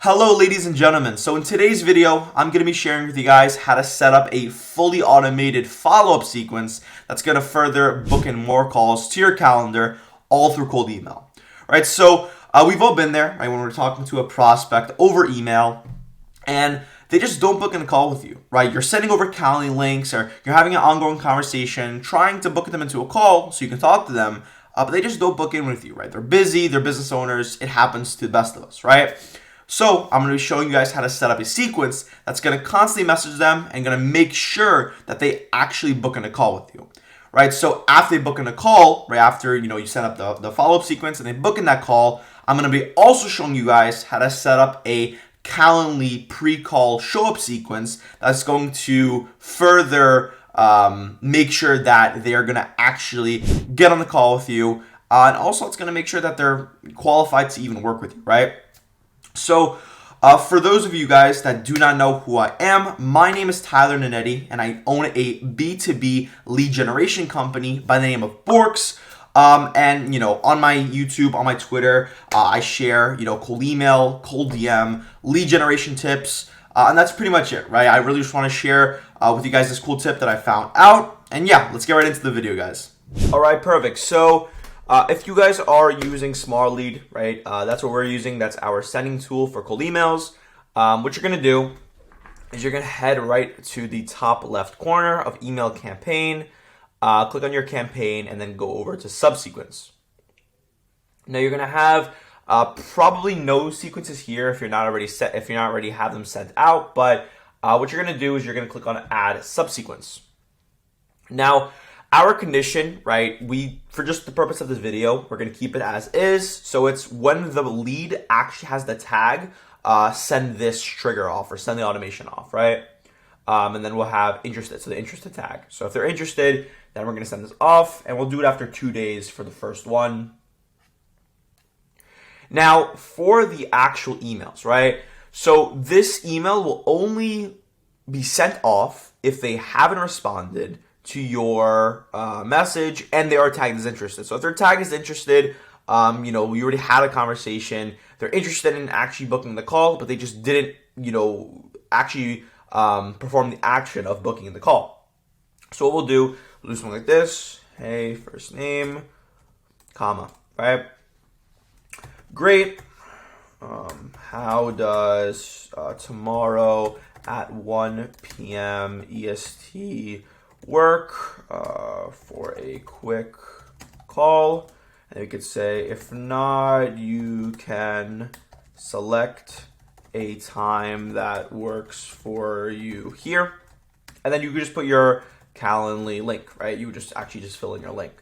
Hello ladies and gentlemen, so in today's video I'm going to be sharing with you guys how to set up a fully automated follow-up sequence that's going to further book in more calls to your calendar all through cold email. Right, so we've all been there, right, when we're talking to a prospect over email and they just don't book in a call with you, right? You're sending over Calendly links or you're having an ongoing conversation, trying to book them into a call so you can talk to them, but they just don't book in with you, right? They're busy, they're business owners, it happens to the best of us, right? So I'm going to be showing you guys how to set up a sequence that's going to constantly message them and going to make sure that they actually book in a call with you, right? So after they book in a call, right after you set up the follow-up sequence and they book in that call, I'm going to be also showing you guys how to set up a Calendly pre-call show-up sequence that's going to further make sure that they're going to actually get on the call with you, and also it's going to make sure that they're qualified to even work with you, right? So, for those of you guys that do not know who I am, my name is Tyler Nanetti, and I own a B2B lead generation company by the name of Borks. And on my YouTube, on my Twitter, I share cold email, cold DM, lead generation tips, and that's pretty much it, right? I really just want to share with you guys this cool tip that I found out, and yeah, let's get right into the video, guys. All right, perfect. So, if you guys are using SmartLead, right, that's what we're using. That's our sending tool for cold emails. What you're going to do is you're going to head right to the top left corner of email campaign, click on your campaign, and then go over to subsequence. Now you're going to have probably no sequences here if you're not already have them sent out. But what you're going to do is you're going to click on add subsequence. Now, our condition, right, for just the purpose of this video, we're going to keep it as is. So it's when the lead actually has the tag, send this trigger off or send the automation off, right? And then we'll have interested, so the interested tag. So if they're interested, then we're going to send this off, and we'll do it after 2 days for the first one. Now, for the actual emails, right? So this email will only be sent off if they haven't responded to your message and they are tagged as interested. So if they're tagged as interested, you already had a conversation, they're interested in actually booking the call, but they just didn't, actually perform the action of booking the call. So what we'll do something like this. Hey, first name, comma, right? Great. How does tomorrow at 1 p.m. EST work for a quick call? And we could say, if not, you can select a time that works for you here. And then you could just put your Calendly link, right? You would just fill in your link.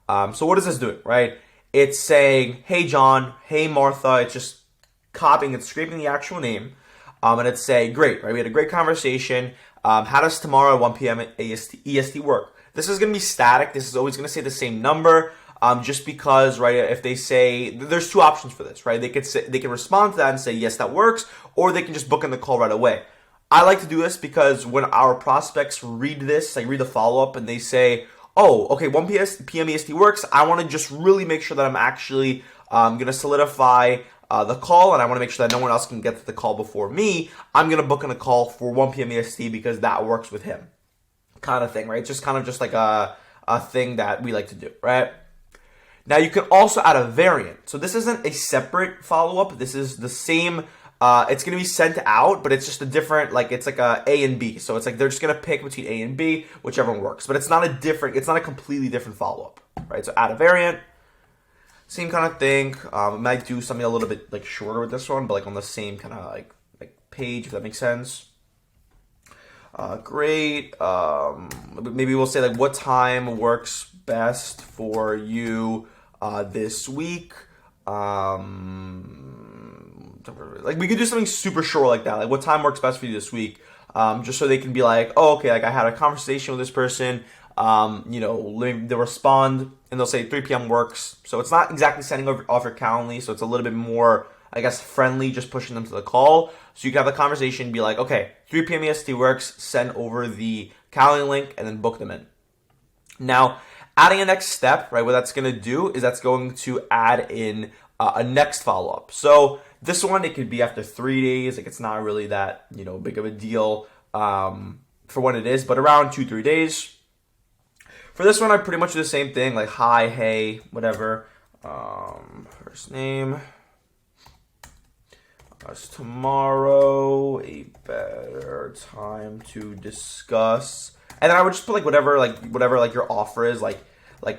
So what is this doing, right? It's saying, hey John, hey Martha. It's just copying and scraping the actual name. And it's saying, great, right? We had a great conversation. How does tomorrow at 1 p.m. EST work? This is going to be static. This is always going to say the same number. Just because, right, if they say, there's two options for this, right? They can respond to that and say, yes, that works, or they can just book in the call right away. I like to do this because when our prospects read this, read the follow-up, and they say, oh, okay, 1 p.m. EST works, I want to just really make sure that I'm actually going to solidify the call, and I want to make sure that no one else can get to the call before me. I'm going to book in a call for 1 p.m. EST because that works with him, kind of thing, right? It's just kind of just like a thing that we like to do, right? Now, you can also add a variant. So this isn't a separate follow-up. This is the same. It's going to be sent out, but it's just a different, it's like a A and B. So it's like they're just going to pick between A and B, whichever one works. But it's not a completely different follow-up, right? So add a variant. Same kind of thing. We might do something a little bit shorter with this one, but on the same kind of like page, if that makes sense. Great. Maybe we'll say what time works best for you this week. We could do something super short like that. What time works best for you this week? Just so they can be like, oh, okay, I had a conversation with this person. They'll respond and they'll say 3 p.m. works. So it's not exactly sending off your Calendly. So it's a little bit more, friendly, just pushing them to the call. So you can have a conversation and be like, okay, 3 p.m. EST works, send over the Calendly link and then book them in. Now, adding a next step, right, what that's going to do is that's going to add in a next follow-up. So this one, it could be after 3 days. Like, it's not really that, big of a deal for when it is, but around 2-3 days. For this one, I pretty much do the same thing, like hi, hey, whatever. First name. Is tomorrow a better time to discuss? And then I would just put whatever your offer is. Like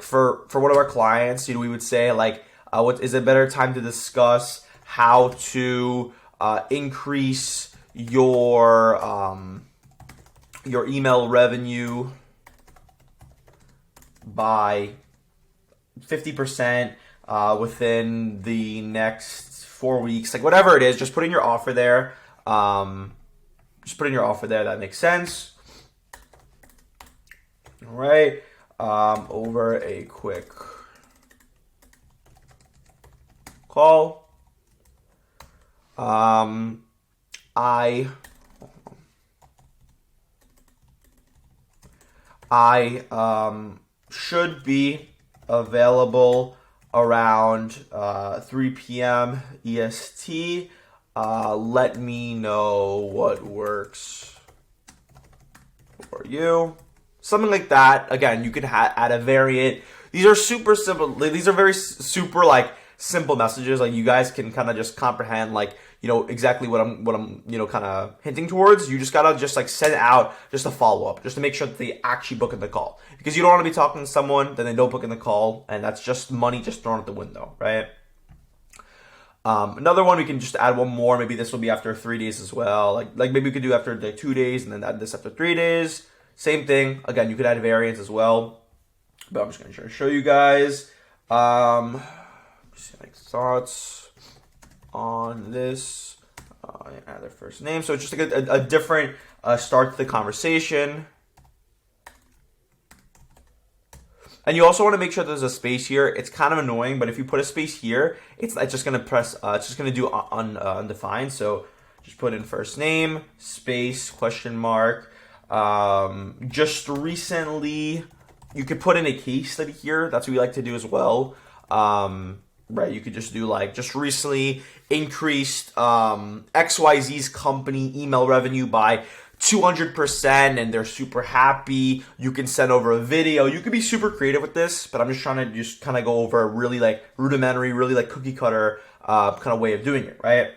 for one of our clients, we would say what is a better time to discuss how to increase your email revenue by 50% within the next 4 weeks, whatever it is. Just put in your offer there. That makes sense. All right. Over a quick call. I should be available around 3 p.m. EST. Let me know what works for you. Something like that. Again, you could add a variant. These are super simple. These are very super simple messages. You guys can kind of just comprehend exactly what I'm kind of hinting towards. You just gotta send out just a follow up, just to make sure that they actually book in the call, because you don't want to be talking to someone then they don't book in the call, and that's just money just thrown out the window, right? Another one, we can just add one more. Maybe this will be after 3 days as well. Like maybe we could do after 2 days and then add this after 3 days. Same thing. Again, you could add variants as well, but I'm just gonna show you guys. Thoughts on this, add their first name. So it's just a different start to the conversation. And you also want to make sure there's a space here. It's kind of annoying, but if you put a space here, it's just gonna it's just gonna do undefined. So just put in first name, space, question mark. Just recently, you could put in a case study here. That's what we like to do as well. Right, you could just do just recently increased XYZ's company email revenue by 200% and they're super happy. You can send over a video. You could be super creative with this, but I'm just trying to kind of go over a really rudimentary, really cookie cutter kind of way of doing it, right?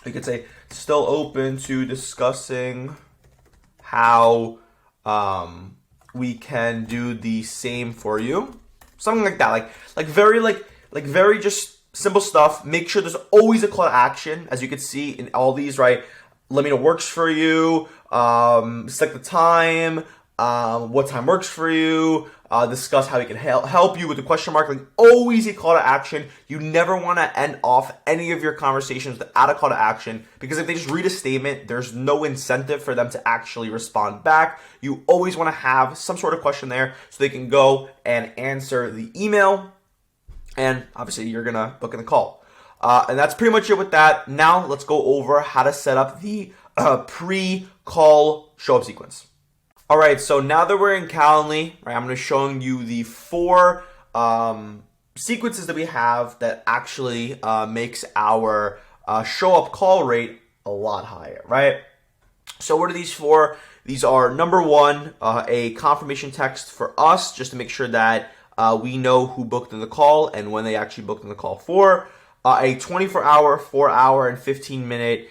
You could say, still open to discussing how we can do the same for you. Something like that. Very just simple stuff. Make sure there's always a call to action, as you can see in all these, right? Let me know what works for you. Select the time. What time works for you. Discuss how we can help you with the question mark. Always a call to action. You never want to end off any of your conversations without a call to action, because if they just read a statement, there's no incentive for them to actually respond back. You always want to have some sort of question there so they can go and answer the email. And obviously, you're going to book in the call. And that's pretty much it with that. Now, let's go over how to set up the pre-call show-up sequence. All right, so now that we're in Calendly, right, I'm going to show you the 4 sequences that we have that actually makes our show-up call rate a lot higher, right? So what are these 4? These are, number 1, a confirmation text for us, just to make sure that we know who booked in the call and when they actually booked in the call for. A 24-hour, 4-hour, and 15-minute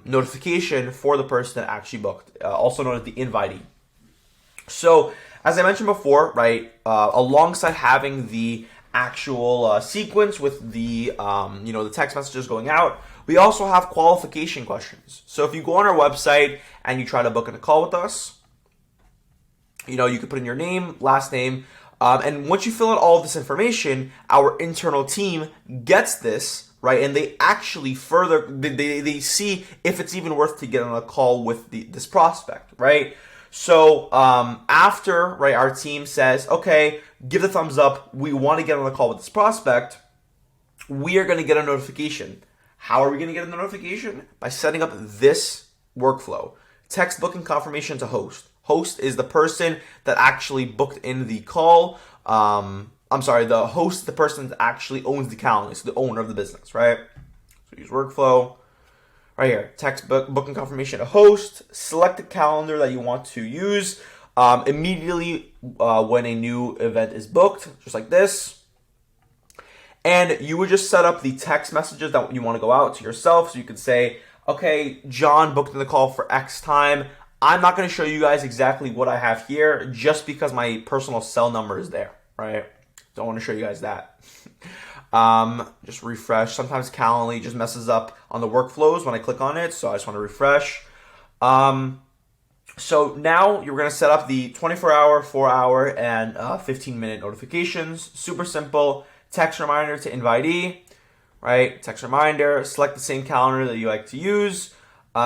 notification for the person that actually booked, also known as the invitee. So, as I mentioned before, right, alongside having the actual sequence with the the text messages going out, we also have qualification questions. So if you go on our website and you try to book in a call with us, you can put in your name, last name. And once you fill out all of this information, our internal team gets this, right? And they actually they see if it's even worth to get on a call with this prospect, right? So after, right, our team says, okay, give the thumbs up, we want to get on a call with this prospect, we are going to get a notification. How are we going to get a notification? By setting up this workflow. Text booking confirmation to host. Host is the person that actually booked in the call. I'm sorry, the host, the person that actually owns the calendar, so the owner of the business, right? So use workflow. Right here, text booking confirmation to host, select the calendar that you want to use immediately when a new event is booked, just like this. And you would just set up the text messages that you want to go out to yourself. So you could say, okay, John booked in the call for X time. I'm not going to show you guys exactly what I have here just because my personal cell number is there, right? Don't want to show you guys that. Just refresh. Sometimes Calendly just messes up on the workflows when I click on it, so I just want to refresh. So now you're going to set up the 24-hour, 4-hour, and 15-minute notifications. Super simple. Text reminder to invitee, right? Text reminder. Select the same calendar that you like to use. 1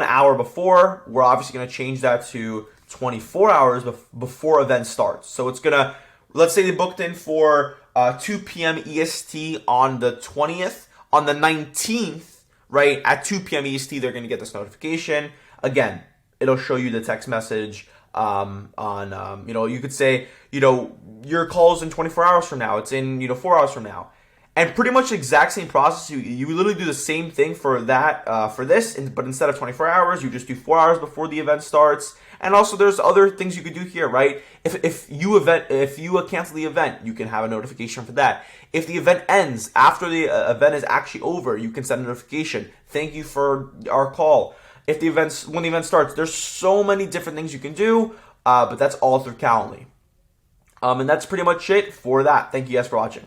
hour before, we're obviously going to change that to 24 hours before event starts. So it's going to, let's say they booked in for 2 p.m. EST on the 20th. On the 19th, right, at 2 p.m. EST, they're going to get this notification. Again, it'll show you the text message you could say, your call's in 24 hours from now. It's in, 4 hours from now. And pretty much the exact same process. You literally do the same thing for that, for this, but instead of 24 hours, you just do 4 hours before the event starts. And also there's other things you could do here, right? If you cancel the event, you can have a notification for that. If the event ends after the event is actually over, you can send a notification. Thank you for our call. When the event starts, there's so many different things you can do, but that's all through Calendly. And that's pretty much it for that. Thank you guys for watching.